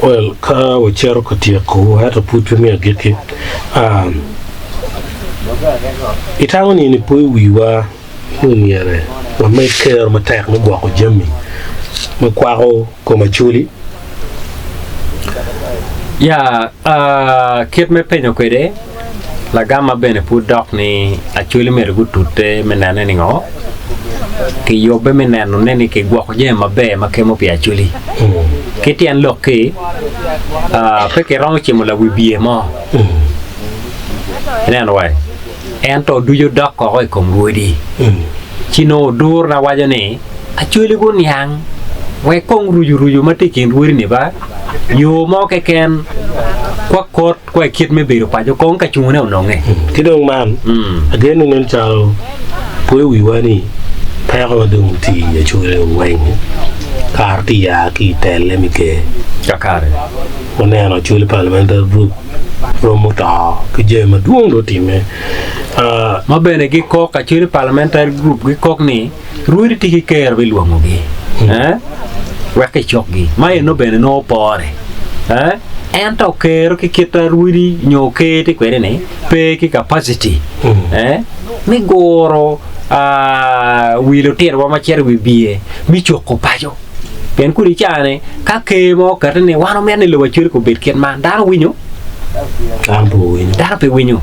Well, ka wachero katiako hata putu mi ageke. Itawo ni poi wiwa uniere. Wa make ma tek no bwa ko jami. Ma kwaro ko machuli. Ya kit me penyo kwede la gama bene pu dok ni achuli mere gutute menane ni ngo ki yobe menano neni ki gwa ko je mabe makemo pi achuli kiti an loki pe ke rongo chimo la wibie mo nen wai ento du yo dok ko ko ngudi chino dur na wajo ni achuli gun yang we kong ruju matikin ruiri ni ba yo mo ke ken kwa kot kwa kit me biro pa jo kong ka chune ononge Kidong man. Again nun chalo poi wiwa ni pero dung ti achule weng. Karti ya ki tele mi ke. kakare Oneno chule parliamentary group promoter ke jema duong do time. ma bene gi kok achiri parliamentary group gi kok ni ruiri tiki ker bi luongo gi weke chok gi ma no bene no pore ento kero ki kita ruiri nyoke ti kwere ne pe ki capacity mi goro wilo tier wa machier wi bie mi choko pajo pen kuri chane ka kemo katene wano mene lo wachiri ko bet ken man daro winyo daro pe winyo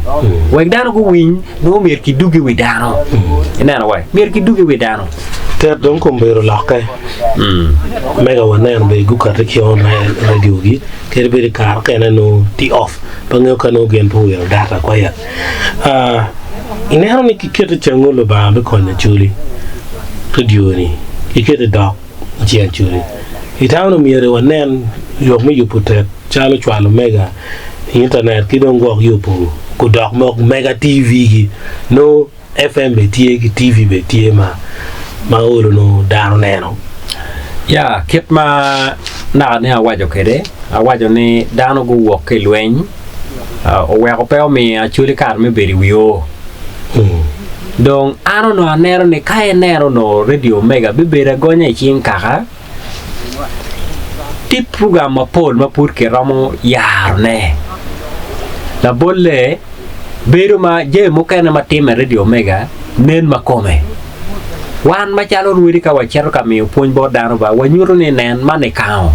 wek daro ko winy no mer ki dugi wi daro inana wai mer ki dugi wi daro Ter don kombero lakai. Mega wana be gukata ki on radio gi. Kere be kar kana no ti off. Bango kano gen pu yer data kwa ya. Inero ni kikete changulo ba be konya chuli. Radio ni. Kikete dog jian chuli. Itawno miere wanen yok mi yuputet chalo chwalo mega internet kidon gok yupu ku dog mok mega TV gi no FM be tie gi TV be tie ma olo no daro neno ya kit ma na ne awajo kede awajo ni dano go wok ke lweny o we ko pe mi achuli kar me beri wiyo donc ano no anero ni kae nero no radio mega bibera gonya chin kaka tip program ma pol ma pur ke ramo yar ne la bolle bero ma je mo kana ma time radio mega nen ma kome wan ma chalo ruiri ka wachero ka mi puonj bo dano ba wanyuro ni nen mane kao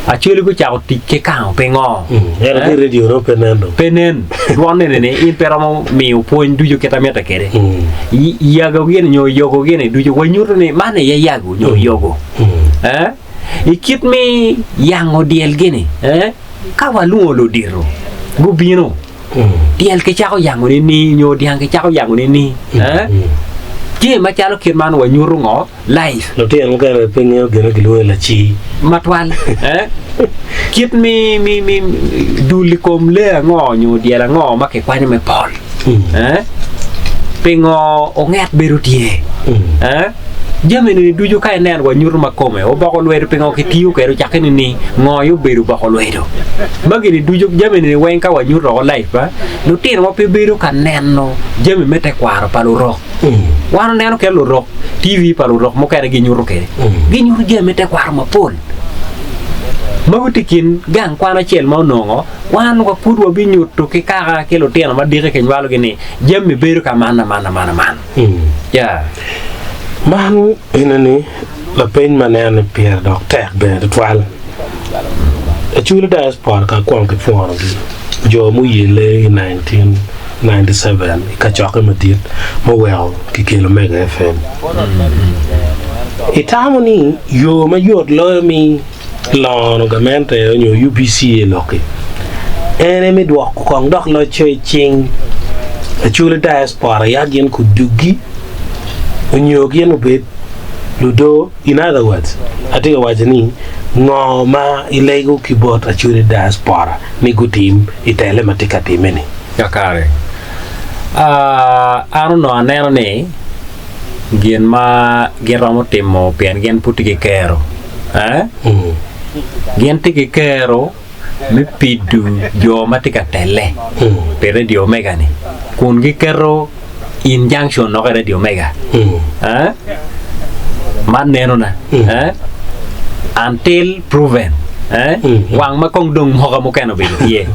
achuli ku chao tike kao pengo era di radio no penen duone ne in peramo mi puonj duju keta meta kere yago gene nyo yogo gene duju wanyuro ni mane ya yago nyo yogo ikit mi yango diel gene ka waluo lo diro gubino diel ke chao yango ni nyo diang ke chao yango ni je ma chalo kirman wa nyuru ngo live lo te mo ka penyo gero gilo la chi matwal kit mi duli kom le ngo nyu dia la ngo ma ke kwani me pol pengo o ngat beru tie jameni duju kai nen wa nyuru makome o bako lwedo pengo ke tiu ke ro chakeni ni ngo yu beru bako lwedo magini duju jameni wen ka wa nyuru o live ba no tin mo pe beru kan nenno jami mete kwaro palu rock wano neno ke lo rock TV palu rock mo kare gi nyuru ke gi nyuru jami mete kwaro mapol magutikin gang kwana chel ma nongo wan ko pudwo bi nyuto ke kaka ke lo tin ma dire ke nwalo gini jami beru ka mana ya man inani la pein manene Pierre Docteur ben de toile a chule diaspora ka kwon ke fon jo mu yele 1997 ka choke matit mo well ki kilo mega FM itamoni yo ma yot lo mi lo gamente yo UBC loke ene mi dwa ko ndok lo choi ching a chule diaspora ya gen ku dugi Unyogien ubet ludo. In other words, I think wajani no ma ilego keyboard achuri diaspora ni gutim itele matika timeni yakare anu no aneno ne gien ma geramo timo pian gen putike kero gen tike kero mi pidu jo matika tele pe radio mega ni kun gi kero injunction no radio mega man neno na until proven wang ma kong dong mo ka mo kano be ye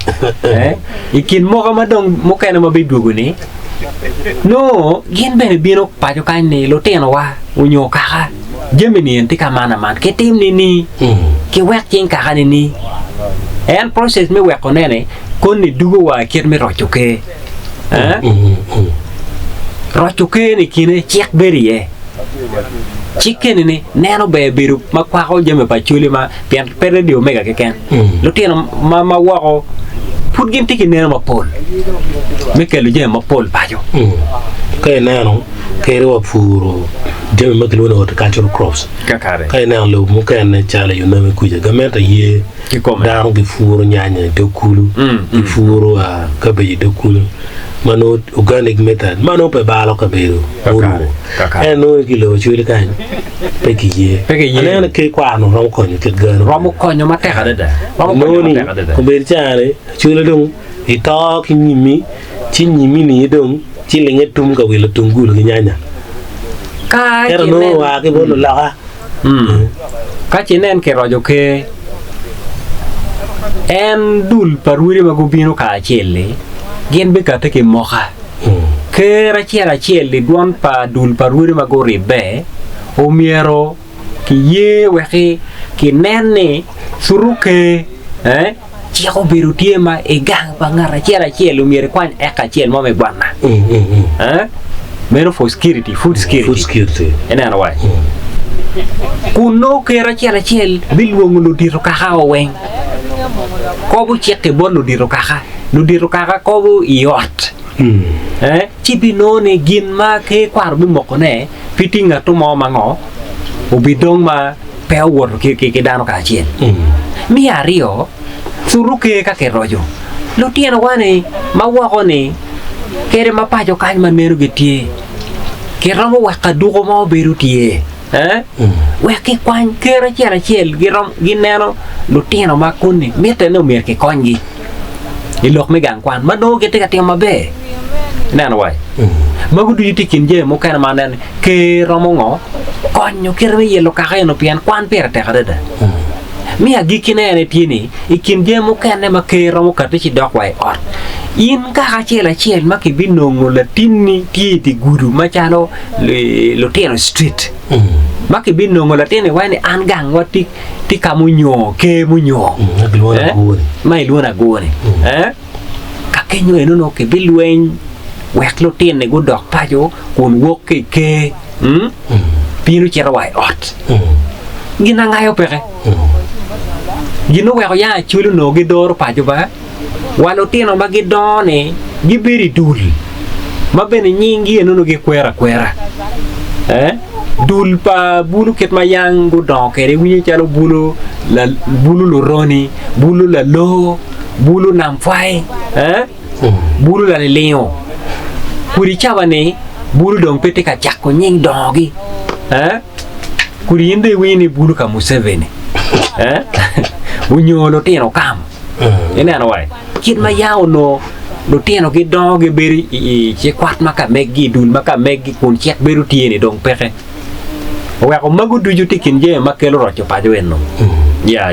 ikin mo ka ma dong mo kano ma be dugo ni no gin be bino pa jo kan ni lo teno wa unyo ka Gemini en tika mana man ke tim ni ke wek chen ka ni en process me wek konene kon ni dugo wa ket me rochuke rochuke ni kine chek berie chicken ni neno be biru ma kwa ko jeme pa chuli ma pian pere dio mega ke ken lo teno ma wa put gin tiki neno ma pol me ke lo jeme ma pol pa jo ke neno ke ro furo jeme ma kilo no cultural crops kakare kai na lo mu kan na chala yo na me kuje gamenta ye da ngi furo nyanya de kulu furo a kabe de kulu mano organic method mano pe balo kabero e no kilo chuli kan pe kiye ana ke kwa no ro ko ni ke gano ro mo ko nyo ma te ka de ro mo ko ni ko be chale chuli dong i to ki nyimi chi nyimi ni dong chi lenye tum ka welo tungulu ki nyanya ka ke no wa ke bolo la ka chinen ke rojo ke en dul paruri ma gubino ka chele gen be ka take moha ke ra chele don pa dul paruri ma go ribe o miero ki ye wehe ki nene suruke chiako birutie ma e gang bangara chele miere kwan e ka chele mo me bwana meno for security food security ena why kuno ke ra chele bilwong lu diro ka hawo wen ko bu cheke bon lu diro ka ko bu iot chibi no ne gin ma ke kwar bi moko ne pitinga to mo mango ubidong ma pe wor ke dano ka chien mi ario suruke ka ke rojo lo tieno wane ma wako ni kere ma pajo kan man meru gitie ke ramo wa kadugo ma beru tie we ke kwan kera chel girom gineno lo tieno ma kunni mete no mer ke kongi ilok me gang kwan ma no ke te ka tema be nana wai magu du tikin je mo kana manen ke romo ngo konyo kere ye lo ka no pian kwan per te ka de mi agi kine ne tini ikin je mo kana ma ke romo ka ti dok wai or in ka chel ma ke binongo la tinni ti guru ma chalo lo tieno street ma ke binongo la tiene wai ni an gang wati ti kamunyo ke munyo mai luona gone ka kenyo eno no ke bilwen wek lo tiene go dok pajo kun wok ke pinu chera wai ot gina ngayo pere gino weko ya chulu no gidor pajo ba walo tieno ma gidone gibiri dul ma bene nyingi eno no ge kwera dul pa bulu ket ma yang go don kere winyi chalo bulu lo roni bulu la lo bulu namfai bulu la leo kuri chabane bulu dong pete ka chako nying dogi kuri inde wini bulu ka Museveni unyolo tieno kam ene ano wai kit ma yao no lo tieno ki dogi beri che kwat maka meggi dul maka meggi kun chek beru tieni dong peke wa ko magu du juti kinje makelo rocho pa jo enno ya